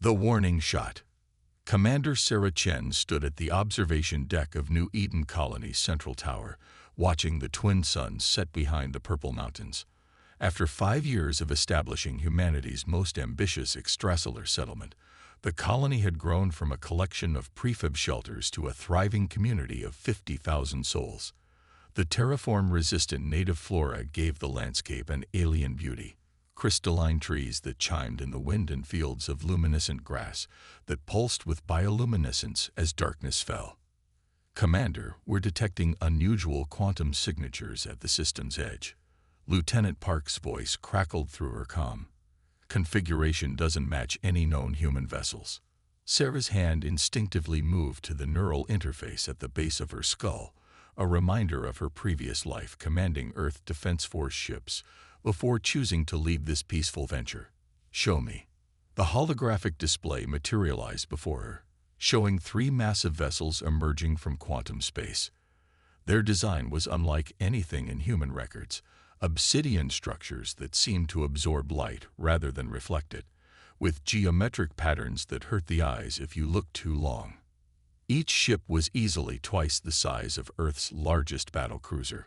The warning shot. Commander Sarah Chen stood at the observation deck of New Eden Colony's central tower, watching the twin suns set behind the Purple Mountains. After 5 years of establishing humanity's most ambitious extrasolar settlement, the colony had grown from a collection of prefab shelters to a thriving community of 50,000 souls. The terraform-resistant native flora gave the landscape an alien beauty. Crystalline trees that chimed in the wind and fields of luminescent grass that pulsed with bioluminescence as darkness fell. Commander, we're detecting unusual quantum signatures at the system's edge. Lieutenant Park's voice crackled through her comm. Configuration doesn't match any known human vessels. Sarah's hand instinctively moved to the neural interface at the base of her skull, a reminder of her previous life commanding Earth Defense Force ships before choosing to lead this peaceful venture. Show me. The holographic display materialized before her, showing 3 massive vessels emerging from quantum space. Their design was unlike anything in human records, obsidian structures that seemed to absorb light rather than reflect it, with geometric patterns that hurt the eyes if you looked too long. Each ship was easily twice the size of Earth's largest battlecruiser.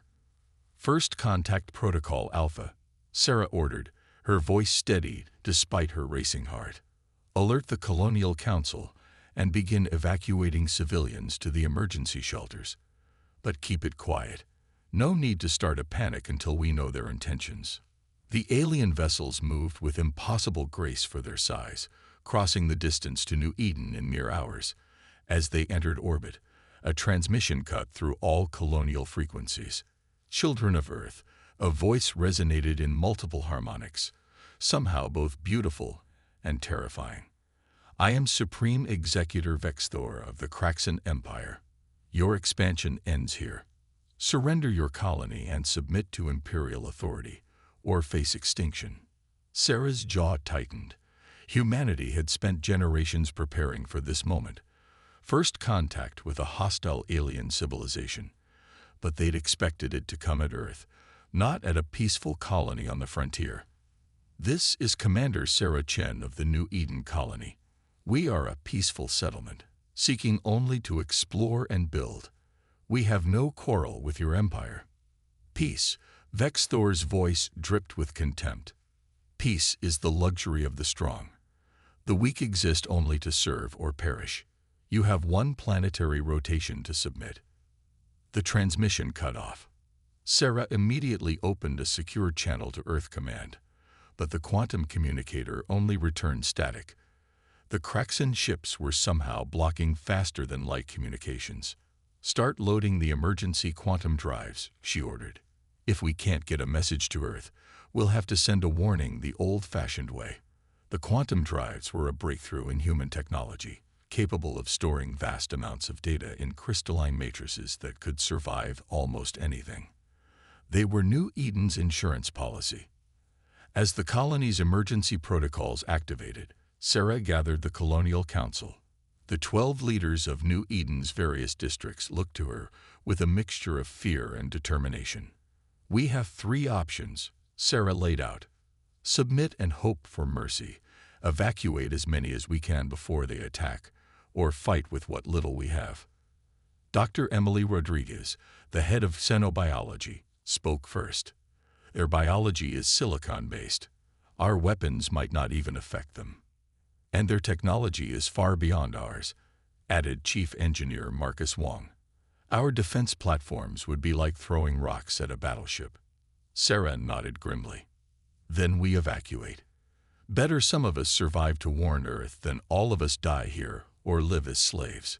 First Contact Protocol Alpha, Sarah ordered, her voice steady despite her racing heart. Alert the Colonial Council and begin evacuating civilians to the emergency shelters. But keep it quiet. No need to start a panic until we know their intentions. The alien vessels moved with impossible grace for their size, crossing the distance to New Eden in mere hours. As they entered orbit, a transmission cut through all colonial frequencies. Children of Earth, a voice resonated in multiple harmonics, somehow both beautiful and terrifying. I am Supreme Executor Vexthor of the Galactic Empire. Your expansion ends here. Surrender your colony and submit to Imperial authority, or face extinction. Sarah's jaw tightened. Humanity had spent generations preparing for this moment. First contact with a hostile alien civilization. But they'd expected it to come at Earth, not at a peaceful colony on the frontier. This is Commander Sarah Chen of the New Eden Colony. We are a peaceful settlement, seeking only to explore and build. We have no quarrel with your empire. Peace, Vexthor's voice dripped with contempt. Peace is the luxury of the strong. The weak exist only to serve or perish. You have 1 planetary rotation to submit. The transmission cut off. Sarah immediately opened a secure channel to Earth Command, but the quantum communicator only returned static. The Kraxan ships were somehow blocking faster than light communications. Start loading the emergency quantum drives, she ordered. If we can't get a message to Earth, we'll have to send a warning the old-fashioned way. The quantum drives were a breakthrough in human technology, capable of storing vast amounts of data in crystalline matrices that could survive almost anything. They were New Eden's insurance policy. As the colony's emergency protocols activated, Sarah gathered the Colonial Council. The 12 leaders of New Eden's various districts looked to her with a mixture of fear and determination. We have 3 options, Sarah laid out. Submit and hope for mercy, evacuate as many as we can before they attack, or fight with what little we have. Dr. Emily Rodriguez, the head of xenobiology, spoke first. Their biology is silicon-based. Our weapons might not even affect them. And their technology is far beyond ours, added Chief Engineer Marcus Wong. Our defense platforms would be like throwing rocks at a battleship. Sarah nodded grimly. Then we evacuate. Better some of us survive to warn Earth than all of us die here or live as slaves.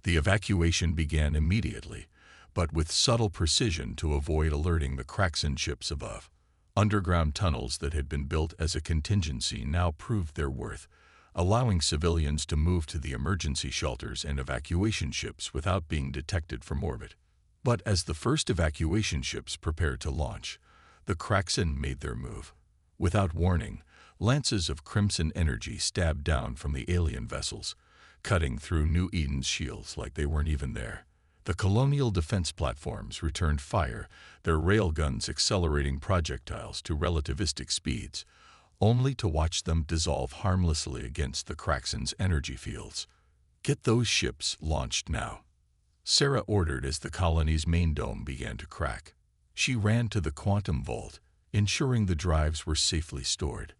The evacuation began immediately, but with subtle precision to avoid alerting the Kraxan ships above. Underground tunnels that had been built as a contingency now proved their worth, allowing civilians to move to the emergency shelters and evacuation ships without being detected from orbit. But as the first evacuation ships prepared to launch, the Kraxan made their move. Without warning, lances of crimson energy stabbed down from the alien vessels, cutting through New Eden's shields like they weren't even there. The colonial defense platforms returned fire, their railguns accelerating projectiles to relativistic speeds, only to watch them dissolve harmlessly against the Kraxen's energy fields. "Get those ships launched now," Sarah ordered as the colony's main dome began to crack. She ran to the quantum vault, ensuring the drives were safely stored.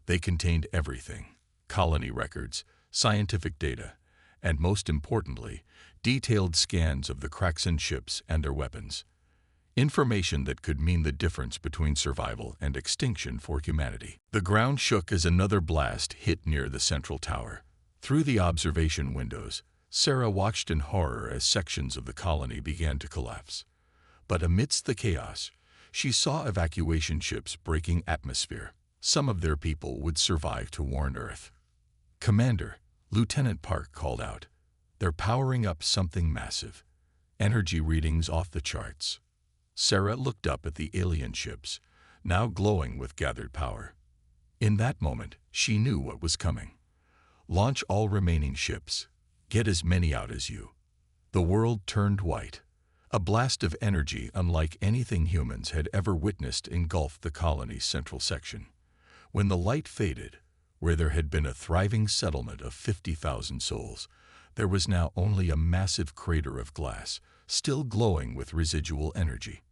They contained everything: colony records, scientific data, and most importantly, detailed scans of the Kraxen ships and their weapons. Information that could mean the difference between survival and extinction for humanity. The ground shook as another blast hit near the central tower. Through the observation windows, Sarah watched in horror as sections of the colony began to collapse. But amidst the chaos, she saw evacuation ships breaking atmosphere. Some of their people would survive to warn Earth. "Commander," Lieutenant Park called out, "they're powering up something massive. Energy readings off the charts." Sarah looked up at the alien ships, now glowing with gathered power. In that moment, she knew what was coming. "Launch all remaining ships. Get as many out as you." The world turned white. A blast of energy unlike anything humans had ever witnessed engulfed the colony's central section. When the light faded, where there had been a thriving settlement of 50,000 souls, there was now only a massive crater of glass, still glowing with residual energy.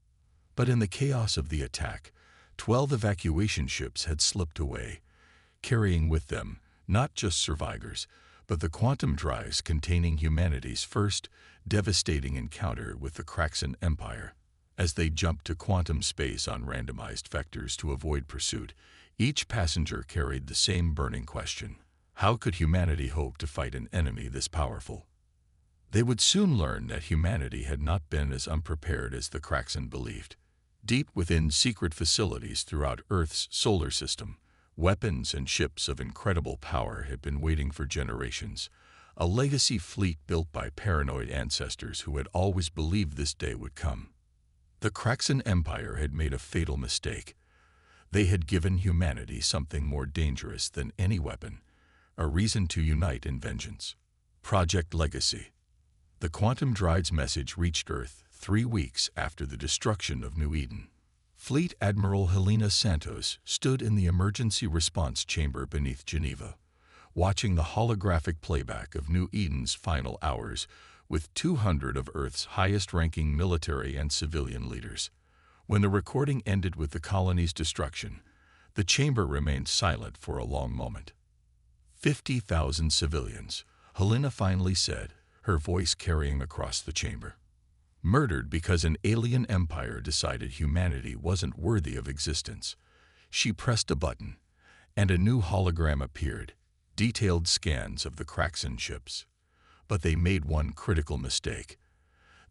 But in the chaos of the attack, 12 evacuation ships had slipped away, carrying with them not just survivors, but the quantum drives containing humanity's first devastating encounter with the Galactic Empire. As they jumped to quantum space on randomized vectors to avoid pursuit, each passenger carried the same burning question: how could humanity hope to fight an enemy this powerful? They would soon learn that humanity had not been as unprepared as the Kraxen believed. Deep within secret facilities throughout Earth's solar system, weapons and ships of incredible power had been waiting for generations, a legacy fleet built by paranoid ancestors who had always believed this day would come. The Galactic Empire had made a fatal mistake. They had given humanity something more dangerous than any weapon, a reason to unite in vengeance. Project Legacy. The quantum drive's message reached Earth 3 weeks after the destruction of New Eden. Fleet Admiral Helena Santos stood in the emergency response chamber beneath Geneva, watching the holographic playback of New Eden's final hours with 200 of Earth's highest-ranking military and civilian leaders. When the recording ended with the colony's destruction, the chamber remained silent for a long moment. 50,000 civilians, Helena finally said, her voice carrying across the chamber. Murdered because an alien empire decided humanity wasn't worthy of existence. She pressed a button, and a new hologram appeared, detailed scans of the Kraxen ships. But they made one critical mistake.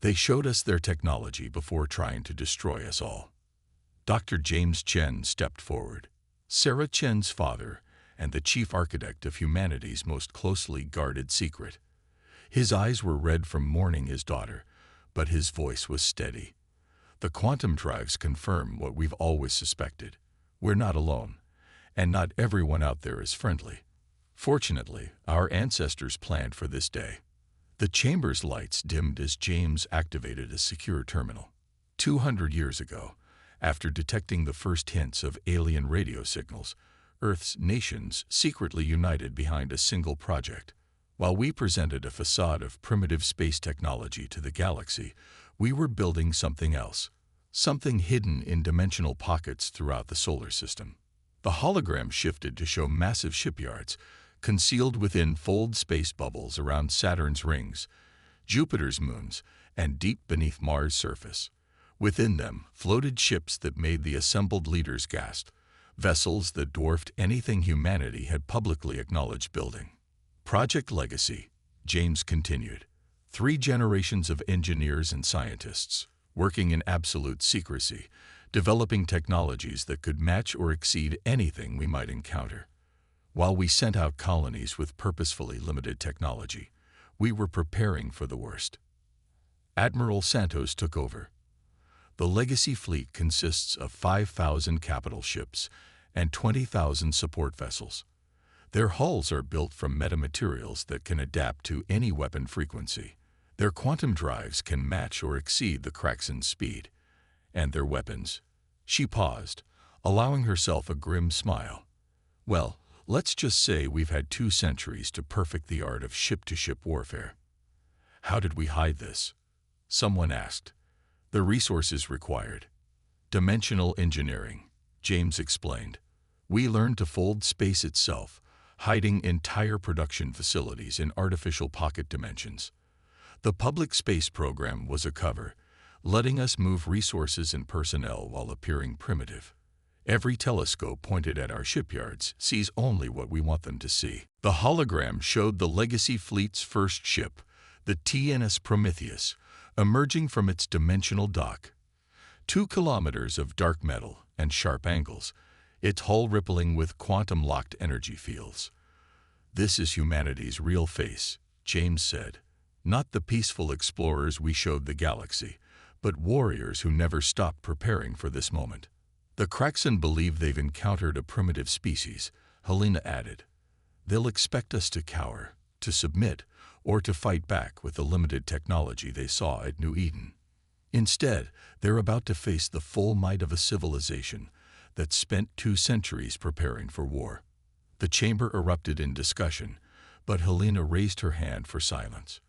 They showed us their technology before trying to destroy us all. Dr. James Chen stepped forward, Sarah Chen's father and the chief architect of humanity's most closely guarded secret. His eyes were red from mourning his daughter, but his voice was steady. "The quantum drives confirm what we've always suspected. We're not alone, and not everyone out there is friendly. Fortunately, our ancestors planned for this day." The chamber's lights dimmed as James activated a secure terminal. 200 years ago, after detecting the first hints of alien radio signals, Earth's nations secretly united behind a single project. While we presented a facade of primitive space technology to the galaxy, we were building something else, something hidden in dimensional pockets throughout the solar system. The hologram shifted to show massive shipyards, concealed within fold space bubbles around Saturn's rings, Jupiter's moons, and deep beneath Mars' surface. Within them floated ships that made the assembled leaders gasp, vessels that dwarfed anything humanity had publicly acknowledged building. Project Legacy, James continued. 3 generations of engineers and scientists, working in absolute secrecy, developing technologies that could match or exceed anything we might encounter. While we sent out colonies with purposefully limited technology, we were preparing for the worst. Admiral Santos took over. The Legacy fleet consists of 5,000 capital ships and 20,000 support vessels. Their hulls are built from metamaterials that can adapt to any weapon frequency. Their quantum drives can match or exceed the Kraxen's speed. And their weapons. She paused, allowing herself a grim smile. Well, let's just say we've had 2 centuries to perfect the art of ship-to-ship warfare. How did we hide this? Someone asked. The resources required. Dimensional engineering, James explained. We learned to fold space itself, hiding entire production facilities in artificial pocket dimensions. The public space program was a cover, letting us move resources and personnel while appearing primitive. Every telescope pointed at our shipyards sees only what we want them to see. The hologram showed the Legacy Fleet's first ship, the TNS Prometheus, emerging from its dimensional dock. 2 kilometers of dark metal and sharp angles, its hull rippling with quantum-locked energy fields. This is humanity's real face, James said. Not the peaceful explorers we showed the galaxy, but warriors who never stopped preparing for this moment. The Kraxan believe they've encountered a primitive species, Helena added. They'll expect us to cower, to submit, or to fight back with the limited technology they saw at New Eden. Instead, they're about to face the full might of a civilization that spent 2 centuries preparing for war. The chamber erupted in discussion, but Helena raised her hand for silence.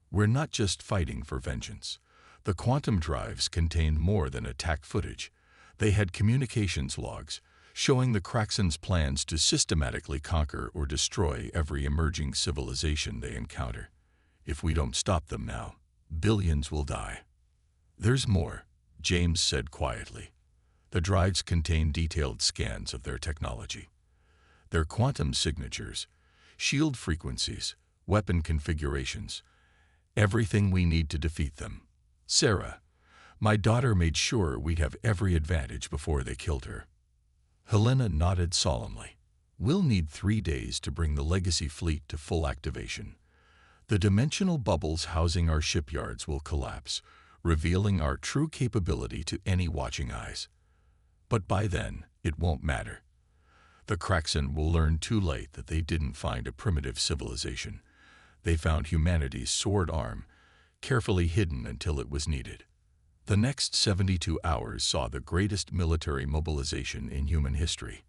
We're not just fighting for vengeance. The quantum drives contained more than attack footage. They had communications logs, showing the Kraxan's plans to systematically conquer or destroy every emerging civilization they encounter. If we don't stop them now, billions will die. There's more, James said quietly. The drives contain detailed scans of their technology. Their quantum signatures, shield frequencies, weapon configurations, everything we need to defeat them. Sarah, my daughter made sure we'd have every advantage before they killed her. Helena nodded solemnly. We'll need 3 days to bring the Legacy Fleet to full activation. The dimensional bubbles housing our shipyards will collapse, revealing our true capability to any watching eyes. But by then, it won't matter. The Kraxan will learn too late that they didn't find a primitive civilization. They found humanity's sword arm, carefully hidden until it was needed. The next 72 hours saw the greatest military mobilization in human history.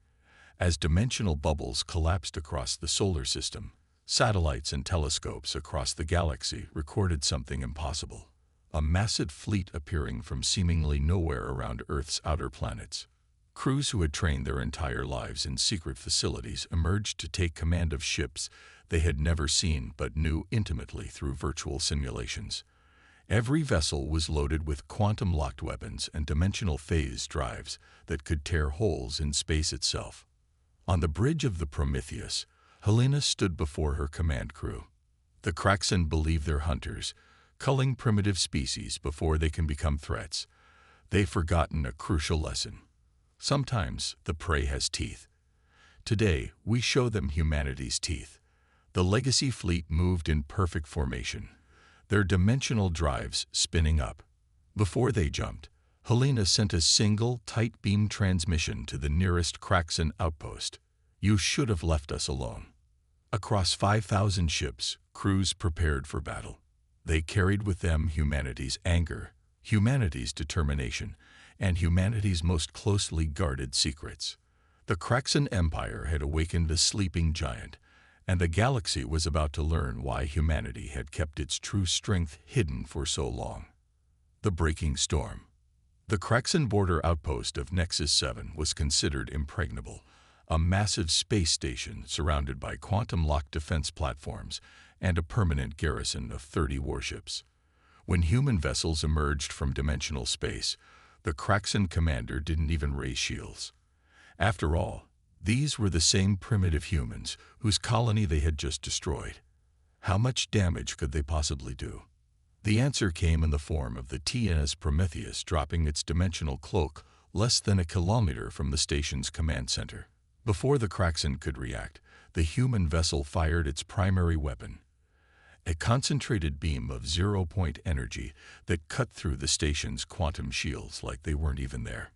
As dimensional bubbles collapsed across the solar system, satellites and telescopes across the galaxy recorded something impossible. A massive fleet appearing from seemingly nowhere around Earth's outer planets. Crews who had trained their entire lives in secret facilities emerged to take command of ships they had never seen but knew intimately through virtual simulations. Every vessel was loaded with quantum-locked weapons and dimensional phase drives that could tear holes in space itself. On the bridge of the Prometheus, Helena stood before her command crew. The Kraxan believe they're hunters, culling primitive species before they can become threats. They've forgotten a crucial lesson. Sometimes the prey has teeth. Today, we show them humanity's teeth. The Legacy Fleet moved in perfect formation, their dimensional drives spinning up. Before they jumped, Helena sent a single, tight beam transmission to the nearest Kraxan outpost. You should have left us alone. Across 5,000 ships, crews prepared for battle. They carried with them humanity's anger, humanity's determination, and humanity's most closely guarded secrets. The Kraxan Empire had awakened a sleeping giant, and the galaxy was about to learn why humanity had kept its true strength hidden for so long. The breaking storm. The Kraxan border outpost of Nexus 7 was considered impregnable, a massive space station surrounded by quantum-locked defense platforms and a permanent garrison of 30 warships. When human vessels emerged from dimensional space, the Kraxan commander didn't even raise shields. After all, these were the same primitive humans whose colony they had just destroyed. How much damage could they possibly do? The answer came in the form of the TNS Prometheus dropping its dimensional cloak less than a kilometer from the station's command center. Before the Kraxan could react, the human vessel fired its primary weapon, a concentrated beam of zero-point energy that cut through the station's quantum shields like they weren't even there.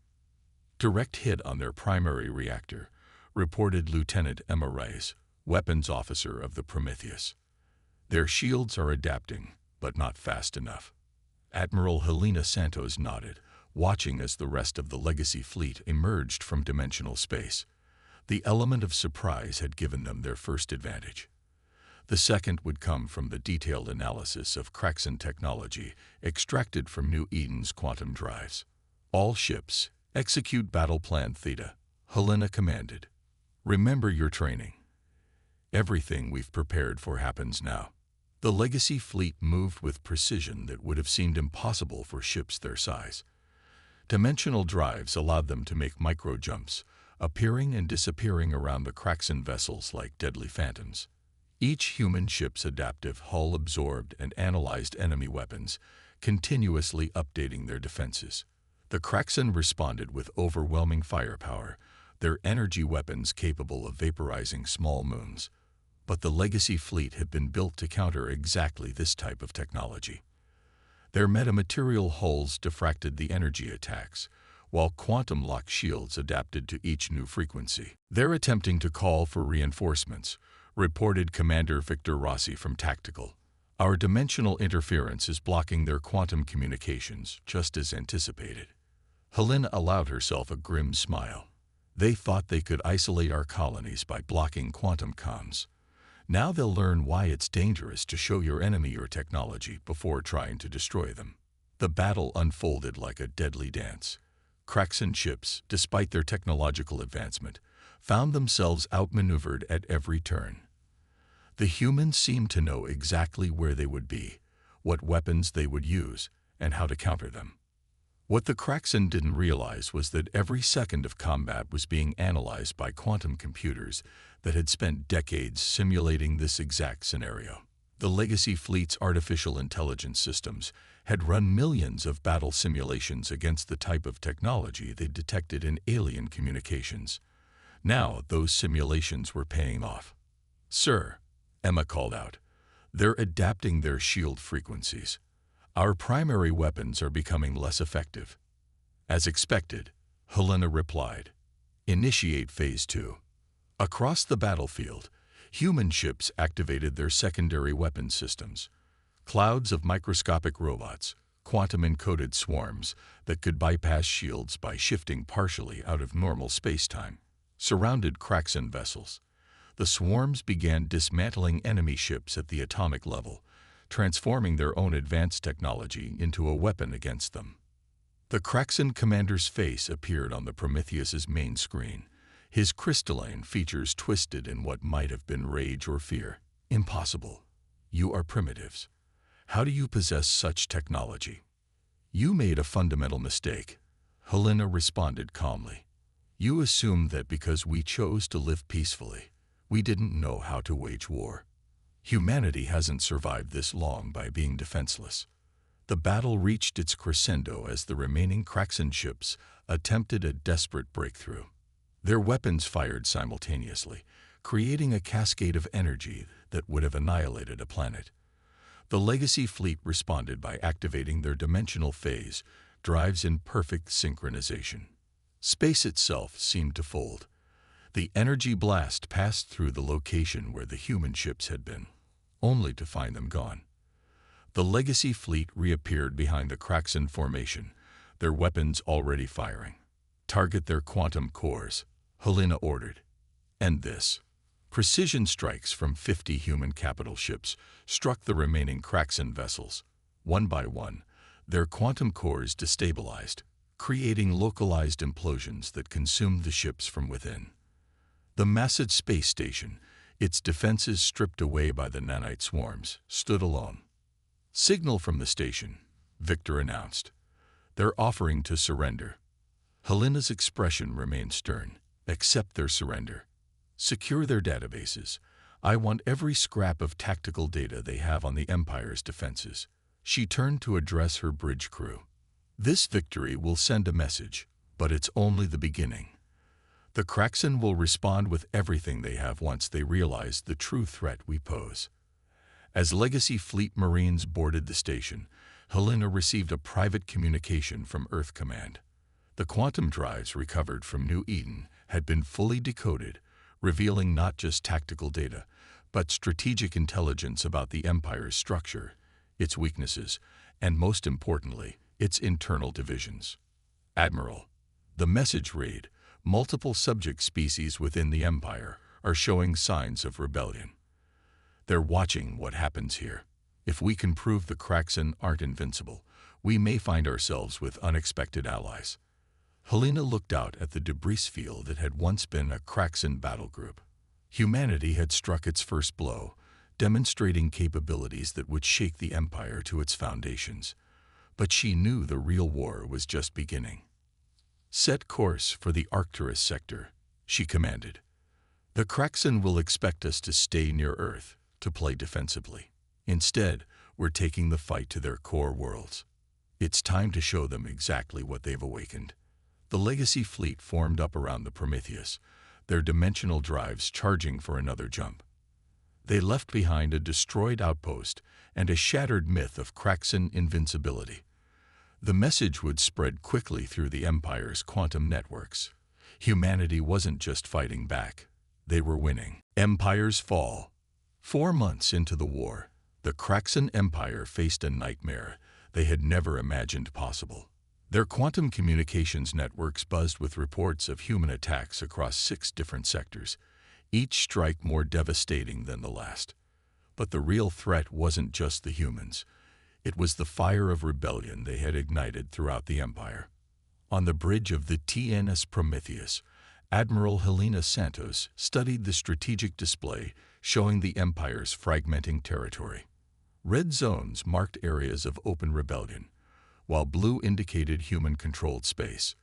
Direct hit on their primary reactor, reported Lieutenant Emma Rice, weapons officer of the Prometheus. Their shields are adapting, but not fast enough. Admiral Helena Santos nodded, watching as the rest of the Legacy Fleet emerged from dimensional space. The element of surprise had given them their first advantage. The second would come from the detailed analysis of Kraxan technology extracted from New Eden's quantum drives. All ships, execute Battle Plan Theta, Helena commanded. Remember your training. Everything we've prepared for happens now. The Legacy fleet moved with precision that would have seemed impossible for ships their size. Dimensional drives allowed them to make micro-jumps, appearing and disappearing around the Kraxan vessels like deadly phantoms. Each human ship's adaptive hull absorbed and analyzed enemy weapons, continuously updating their defenses. The Kraxan responded with overwhelming firepower, their energy weapons capable of vaporizing small moons. But the Legacy fleet had been built to counter exactly this type of technology. Their metamaterial hulls diffracted the energy attacks, while quantum lock shields adapted to each new frequency. They're attempting to call for reinforcements, reported Commander Victor Rossi from Tactical. Our dimensional interference is blocking their quantum communications, just as anticipated. Helena allowed herself a grim smile. They thought they could isolate our colonies by blocking quantum comms. Now they'll learn why it's dangerous to show your enemy your technology before trying to destroy them. The battle unfolded like a deadly dance. Kraxan ships, despite their technological advancement, found themselves outmaneuvered at every turn. The humans seemed to know exactly where they would be, what weapons they would use, and how to counter them. What the Kraxan didn't realize was that every second of combat was being analyzed by quantum computers that had spent decades simulating this exact scenario. The Legacy fleet's artificial intelligence systems had run millions of battle simulations against the type of technology they detected in alien communications. Now those simulations were paying off. "Sir," Emma called out, "they're adapting their shield frequencies. Our primary weapons are becoming less effective." "As expected," Helena replied. "Initiate Phase 2. Across the battlefield, human ships activated their secondary weapon systems. Clouds of microscopic robots, quantum-encoded swarms that could bypass shields by shifting partially out of normal space-time, surrounded Kraxan vessels. The swarms began dismantling enemy ships at the atomic level, transforming their own advanced technology into a weapon against them. The Kraxan commander's face appeared on the Prometheus's main screen, his crystalline features twisted in what might have been rage or fear. "Impossible. You are primitives. How do you possess such technology?" "You made a fundamental mistake," Helena responded calmly. "You assumed that because we chose to live peacefully, we didn't know how to wage war. Humanity hasn't survived this long by being defenseless." The battle reached its crescendo as the remaining Kraxan ships attempted a desperate breakthrough. Their weapons fired simultaneously, creating a cascade of energy that would have annihilated a planet. The Legacy fleet responded by activating their dimensional phase drives in perfect synchronization. Space itself seemed to fold. The energy blast passed through the location where the human ships had been, only to find them gone. The Legacy fleet reappeared behind the Kraxan formation, their weapons already firing. "Target their quantum cores," Helena ordered. "End this." Precision strikes from 50 human capital ships struck the remaining Kraxan vessels. One by one, their quantum cores destabilized, creating localized implosions that consumed the ships from within. The massive space station, its defenses stripped away by the nanite swarms, stood alone. "Signal from the station," Victor announced. "They're offering to surrender." Helena's expression remained stern. "Accept their surrender. Secure their databases. I want every scrap of tactical data they have on the Empire's defenses." She turned to address her bridge crew. "This victory will send a message, but it's only the beginning. The Kraxan will respond with everything they have once they realize the true threat we pose." As Legacy Fleet Marines boarded the station, Helena received a private communication from Earth Command. The quantum drives recovered from New Eden had been fully decoded, revealing not just tactical data, but strategic intelligence about the Empire's structure, its weaknesses, and most importantly, its internal divisions. "Admiral," the message read, Multiple subject species within the Empire are showing signs of rebellion. They're watching what happens here. If we can prove the Kraxan aren't invincible, we may find ourselves with unexpected allies. Helena looked out at the debris field that had once been a Kraxan battle group. Humanity had struck its first blow, demonstrating capabilities that would shake the Empire to its foundations. But she knew the real war was just beginning. "Set course for the Arcturus sector," she commanded. "The Kraxan will expect us to stay near Earth, to play defensively. Instead, we're taking the fight to their core worlds. It's time to show them exactly what they've awakened." The Legacy fleet formed up around the Prometheus, their dimensional drives charging for another jump. They left behind a destroyed outpost and a shattered myth of Kraxan invincibility. The message would spread quickly through the Empire's quantum networks. Humanity wasn't just fighting back, they were winning. Empires fall. 4 months into the war, the Kraxan Empire faced a nightmare they had never imagined possible. Their quantum communications networks buzzed with reports of human attacks across 6 different sectors, each strike more devastating than the last. But the real threat wasn't just the humans. It was the fire of rebellion they had ignited throughout the Empire. On the bridge of the TNS Prometheus, Admiral Helena Santos studied the strategic display showing the Empire's fragmenting territory. Red zones marked areas of open rebellion, while blue indicated human-controlled space.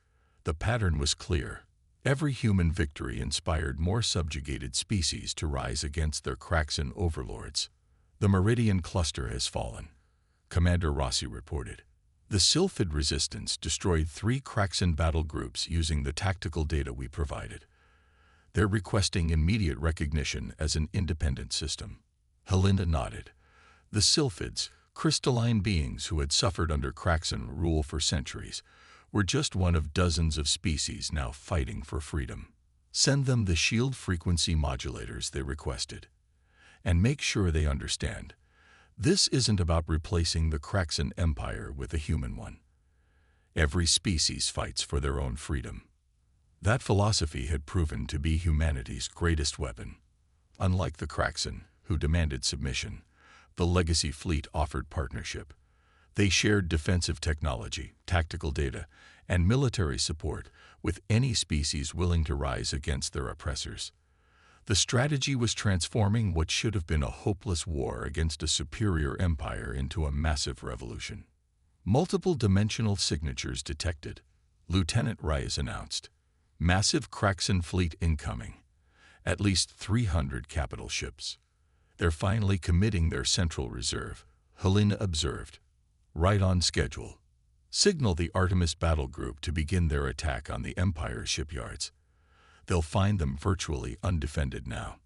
The pattern was clear. Every human victory inspired more subjugated species to rise against their Kraxan overlords. "The Meridian Cluster has fallen," Commander Rossi reported. "The Sylphid resistance destroyed 3 Kraxan battle groups using the tactical data we provided. They're requesting immediate recognition as an independent system." Helena nodded. The Sylphids, crystalline beings who had suffered under Kraxan rule for centuries, were just one of dozens of species now fighting for freedom. "Send them the shield frequency modulators they requested. And make sure they understand, this isn't about replacing the Kraxan Empire with a human one. Every species fights for their own freedom." That philosophy had proven to be humanity's greatest weapon. Unlike the Kraxan, who demanded submission, the Legacy fleet offered partnership. They shared defensive technology, tactical data, and military support with any species willing to rise against their oppressors. The strategy was transforming what should have been a hopeless war against a superior empire into a massive revolution. "Multiple dimensional signatures detected," Lieutenant Reyes announced. "Massive Kraxan fleet incoming. At least 300 capital ships. They're finally committing their central reserve," Helena observed. "Right on schedule. Signal the Artemis battle group to begin their attack on the Empire shipyards. They'll find them virtually undefended now."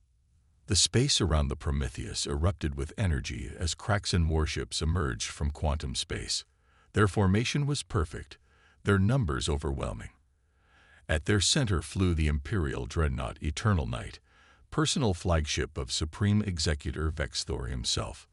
The space around the Prometheus erupted with energy as Kraxan warships emerged from quantum space. Their formation was perfect, their numbers overwhelming. At their center flew the Imperial dreadnought Eternal Night, personal flagship of Supreme Executor Vexthor himself.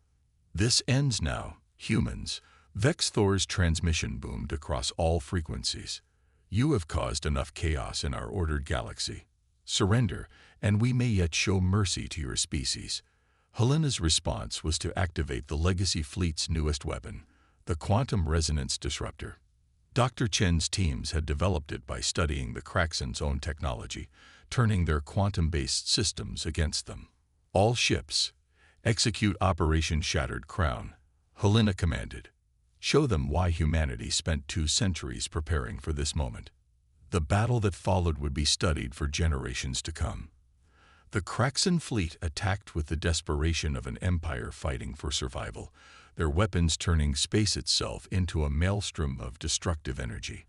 "This ends now, humans," Vexthor's transmission boomed across all frequencies. "You have caused enough chaos in our ordered galaxy. Surrender, and we may yet show mercy to your species." Helena's response was to activate the Legacy fleet's newest weapon, the Quantum Resonance Disruptor. Dr. Chen's teams had developed it by studying the Kraxan's own technology, turning their quantum-based systems against them. "All ships, execute Operation Shattered Crown," Helena commanded. "Show them why humanity spent 2 centuries preparing for this moment." The battle that followed would be studied for generations to come. The Kraxan fleet attacked with the desperation of an empire fighting for survival, their weapons turning space itself into a maelstrom of destructive energy.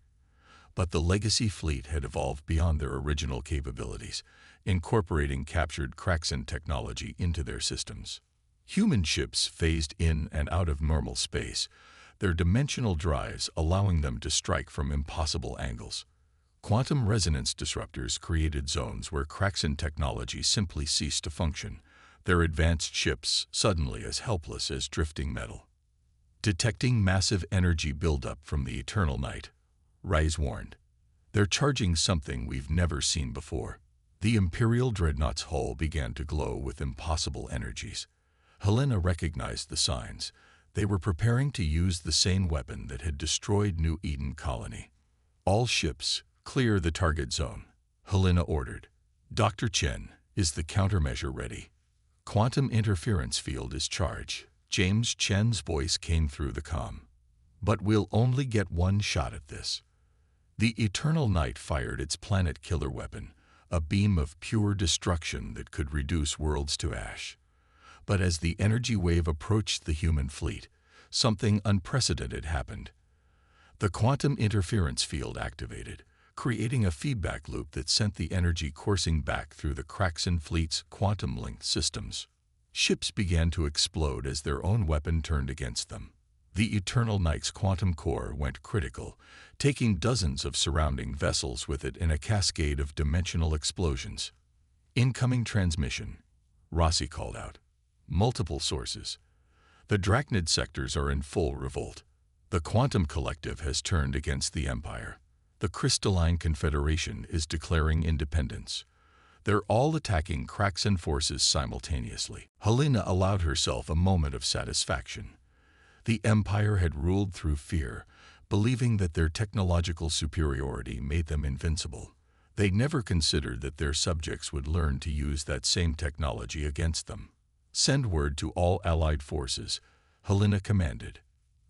But the Legacy fleet had evolved beyond their original capabilities, incorporating captured Kraxan technology into their systems. Human ships phased in and out of normal space, their dimensional drives allowing them to strike from impossible angles. Quantum resonance disruptors created zones where Kraxan technology simply ceased to function, their advanced ships suddenly as helpless as drifting metal. "Detecting massive energy buildup from the Eternal Night," Reyes warned. They're charging something we've never seen before. The Imperial Dreadnought's hull began to glow with impossible energies. Helena recognized the signs. They were preparing to use the same weapon that had destroyed New Eden Colony. All ships, clear the target zone, Helena ordered. Dr. Chen, is the countermeasure ready? Quantum interference field is charged. James Chen's voice came through the comm. But we'll only get one shot at this. The Eternal Night fired its planet killer weapon, a beam of pure destruction that could reduce worlds to ash. But as the energy wave approached the human fleet, something unprecedented happened. The quantum interference field activated, creating a feedback loop that sent the energy coursing back through the Kraxan fleet's quantum-linked systems. Ships began to explode as their own weapon turned against them. The Eternal Night's quantum core went critical, taking dozens of surrounding vessels with it in a cascade of dimensional explosions. Incoming transmission, Rossi called out. Multiple sources. The Drachnid sectors are in full revolt. The Quantum Collective has turned against the Empire. The Crystalline Confederation is declaring independence. They're all attacking Kraxan forces simultaneously. Helena allowed herself a moment of satisfaction. The Empire had ruled through fear, believing that their technological superiority made them invincible. They never considered that their subjects would learn to use that same technology against them. Send word to all Allied forces, Helena commanded.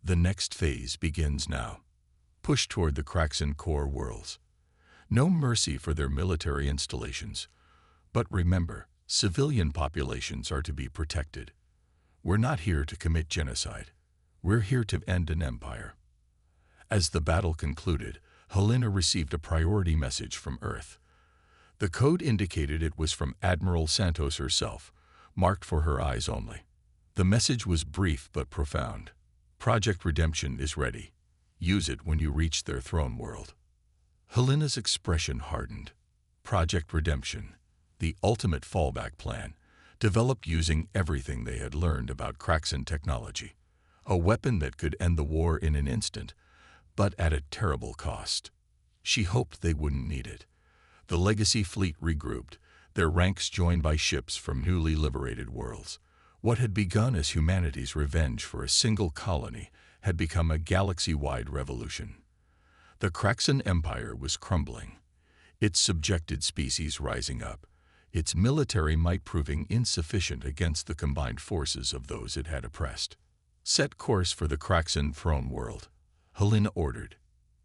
The next phase begins now. Push toward the Kraxan core worlds. No mercy for their military installations. But remember, civilian populations are to be protected. We're not here to commit genocide. We're here to end an empire. As the battle concluded, Helena received a priority message from Earth. The code indicated it was from Admiral Santos herself, marked for her eyes only. The message was brief but profound. Project Redemption is ready. Use it when you reach their throne world. Helena's expression hardened. Project Redemption, the ultimate fallback plan, developed using everything they had learned about Kraxan technology. A weapon that could end the war in an instant, but at a terrible cost. She hoped they wouldn't need it. The Legacy fleet regrouped, their ranks joined by ships from newly liberated worlds. What had begun as humanity's revenge for a single colony had become a galaxy-wide revolution. The Kraxan Empire was crumbling, its subjected species rising up, its military might proving insufficient against the combined forces of those it had oppressed. Set course for the Kraxan throne world, Helena ordered.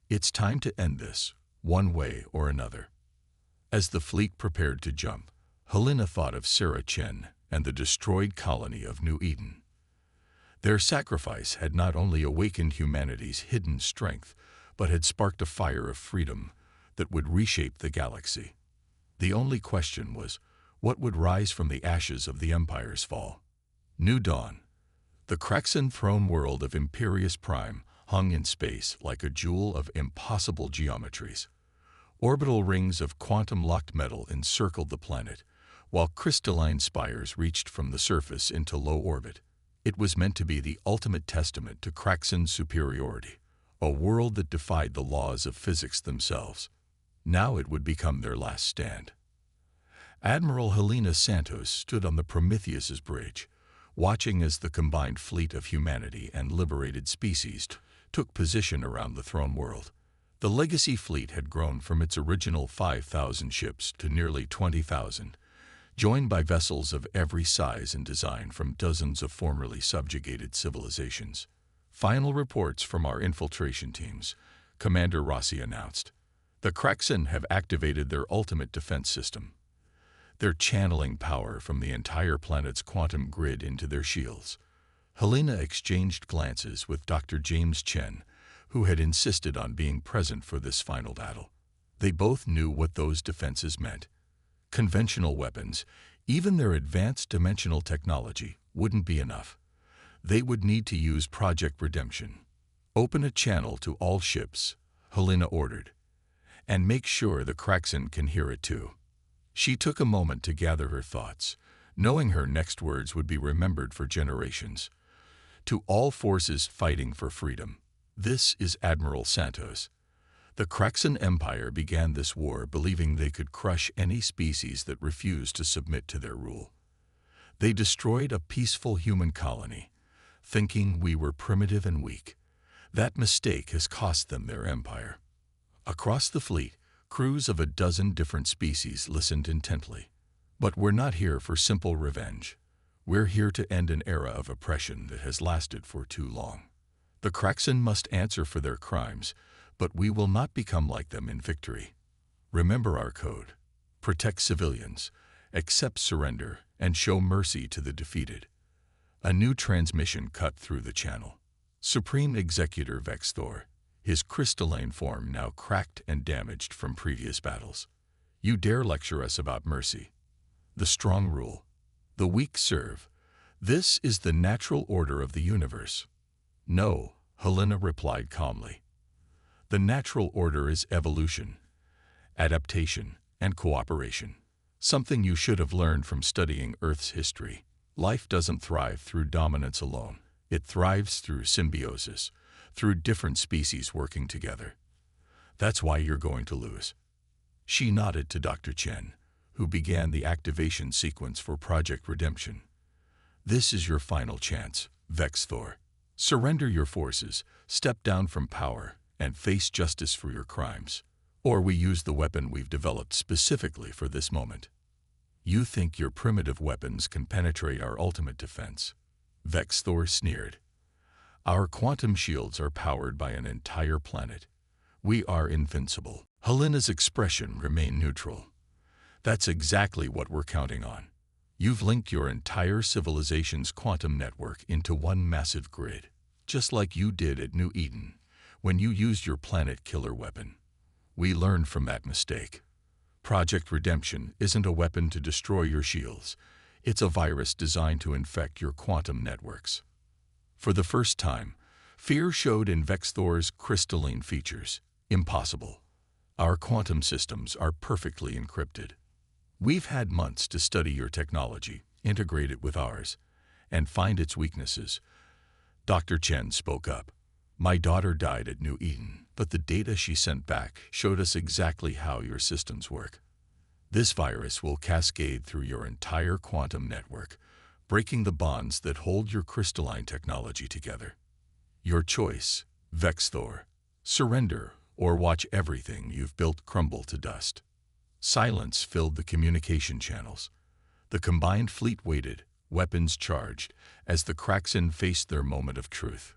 It's time to end this, one way or another. As the fleet prepared to jump, Helena thought of Sarah Chen and the destroyed colony of New Eden. Their sacrifice had not only awakened humanity's hidden strength, but had sparked a fire of freedom that would reshape the galaxy. The only question was, what would rise from the ashes of the Empire's fall? New dawn. The Kraxan throne world of Imperius Prime hung in space like a jewel of impossible geometries. Orbital rings of quantum-locked metal encircled the planet, while crystalline spires reached from the surface into low orbit. It was meant to be the ultimate testament to Kraxan's superiority, a world that defied the laws of physics themselves. Now it would become their last stand. Admiral Helena Santos stood on the Prometheus's bridge, watching as the combined fleet of humanity and liberated species took position around the throne world. The Legacy fleet had grown from its original 5,000 ships to nearly 20,000, joined by vessels of every size and design from dozens of formerly subjugated civilizations. Final reports from our infiltration teams, Commander Rossi announced. The Kraxan have activated their ultimate defense system. They're channeling power from the entire planet's quantum grid into their shields. Helena exchanged glances with Dr. James Chen, who had insisted on being present for this final battle. They both knew what those defenses meant. Conventional weapons, even their advanced dimensional technology, wouldn't be enough. They would need to use Project Redemption. Open a channel to all ships, Helena ordered, and make sure the Kraxan can hear it too. She took a moment to gather her thoughts, knowing her next words would be remembered for generations. To all forces fighting for freedom, this is Admiral Santos. The Kraxan Empire began this war believing they could crush any species that refused to submit to their rule. They destroyed a peaceful human colony, thinking we were primitive and weak. That mistake has cost them their empire. Across the fleet, crews of a dozen different species listened intently. But we're not here for simple revenge. We're here to end an era of oppression that has lasted for too long. The Kraxan must answer for their crimes, but we will not become like them in victory. Remember our code. Protect civilians, accept surrender, and show mercy to the defeated. A new transmission cut through the channel. Supreme Executor Vexthor, his crystalline form now cracked and damaged from previous battles. You dare lecture us about mercy? The strong rule. The weak serve. This is the natural order of the universe. No, Helena replied calmly. The natural order is evolution, adaptation, and cooperation. Something you should have learned from studying Earth's history. Life doesn't thrive through dominance alone. It thrives through symbiosis, through different species working together. That's why you're going to lose. She nodded to Dr. Chen, who began the activation sequence for Project Redemption. This is your final chance, Vexthor. Surrender your forces, step down from power, and face justice for your crimes. Or we use the weapon we've developed specifically for this moment. You think your primitive weapons can penetrate our ultimate defense? Vexthor sneered. Our quantum shields are powered by an entire planet. We are invincible. Helena's expression remained neutral. That's exactly what we're counting on. You've linked your entire civilization's quantum network into one massive grid, just like you did at New Eden, when you used your planet killer weapon. We learned from that mistake. Project Redemption isn't a weapon to destroy your shields. It's a virus designed to infect your quantum networks. For the first time, fear showed in Vexthor's crystalline features. Impossible. Our quantum systems are perfectly encrypted. We've had months to study your technology, integrate it with ours, and find its weaknesses. Dr. Chen spoke up. My daughter died at New Eden, but the data she sent back showed us exactly how your systems work. This virus will cascade through your entire quantum network, breaking the bonds that hold your crystalline technology together. Your choice, Vexthor. Surrender or watch everything you've built crumble to dust. Silence filled the communication channels. The combined fleet waited, weapons charged, as the Kraxan faced their moment of truth.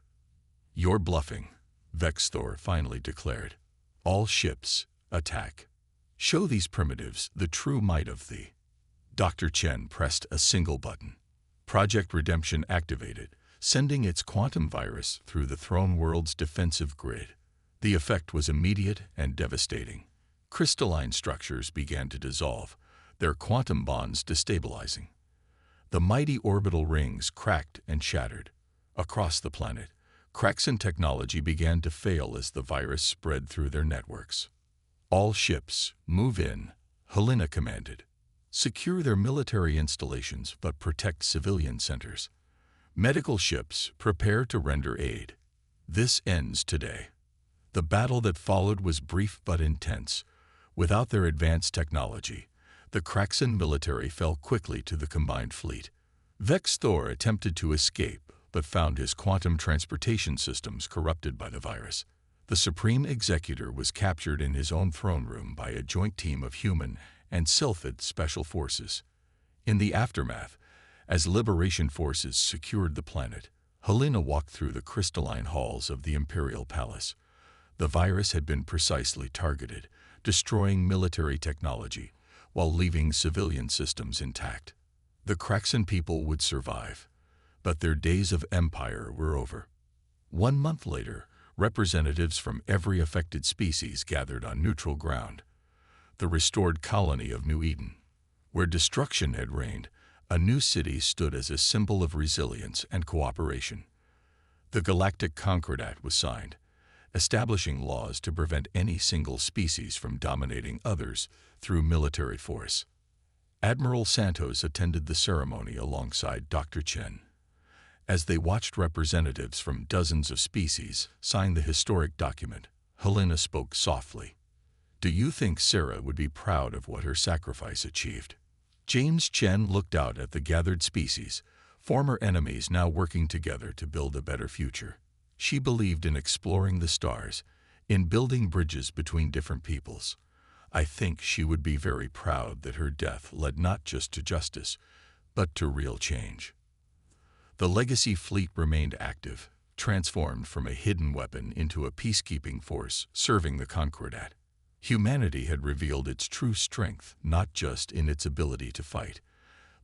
You're bluffing, Vexthor finally declared. All ships, attack. Show these primitives the true might of thee. Dr. Chen pressed a single button. Project Redemption activated, sending its quantum virus through the throne world's defensive grid. The effect was immediate and devastating. Crystalline structures began to dissolve, their quantum bonds destabilizing. The mighty orbital rings cracked and shattered. Across the planet, Kraxan technology began to fail as the virus spread through their networks. All ships, move in, Helena commanded. Secure their military installations but protect civilian centers. Medical ships, prepare to render aid. This ends today. The battle that followed was brief but intense. Without their advanced technology, the Kraxan military fell quickly to the combined fleet. Vexthor attempted to escape, but found his quantum transportation systems corrupted by the virus. The Supreme Executor was captured in his own throne room by a joint team of human and Sylphid special forces. In the aftermath, as liberation forces secured the planet, Helena walked through the crystalline halls of the Imperial Palace. The virus had been precisely targeted, destroying military technology while leaving civilian systems intact. The Kraxan people would survive, but their days of empire were over. 1 month later, representatives from every affected species gathered on neutral ground. The restored colony of New Eden, where destruction had reigned, a new city stood as a symbol of resilience and cooperation. The Galactic Concordat was signed, establishing laws to prevent any single species from dominating others through military force. Admiral Santos attended the ceremony alongside Dr. Chen. As they watched representatives from dozens of species sign the historic document, Helena spoke softly. Do you think Sarah would be proud of what her sacrifice achieved? James Chen looked out at the gathered species, former enemies now working together to build a better future. She believed in exploring the stars, in building bridges between different peoples. I think she would be very proud that her death led not just to justice, but to real change. The Legacy fleet remained active, transformed from a hidden weapon into a peacekeeping force serving the Concordat. Humanity had revealed its true strength not just in its ability to fight,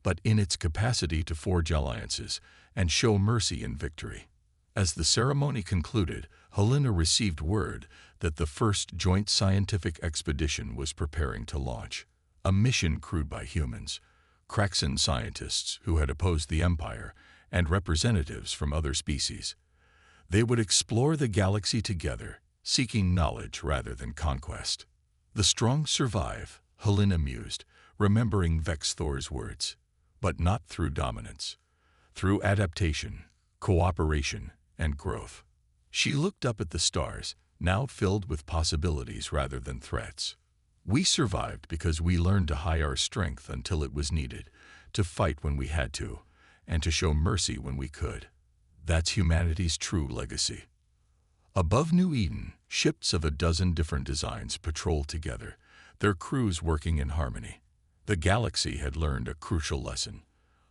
but in its capacity to forge alliances and show mercy in victory. As the ceremony concluded, Helena received word that the first joint scientific expedition was preparing to launch, a mission crewed by humans, Kraxan scientists who had opposed the Empire, and representatives from other species. They would explore the galaxy together, seeking knowledge rather than conquest. The strong survive, Helena mused, remembering Vex Thor's words, but not through dominance, through adaptation, cooperation, and growth. She looked up at the stars, now filled with possibilities rather than threats. We survived because we learned to hide our strength until it was needed, to fight when we had to, and to show mercy when we could. That's humanity's true legacy. Above New Eden, ships of a dozen different designs patrolled together, their crews working in harmony. The galaxy had learned a crucial lesson.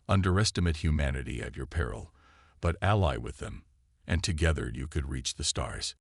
Underestimate humanity at your peril, but ally with them, and together you could reach the stars.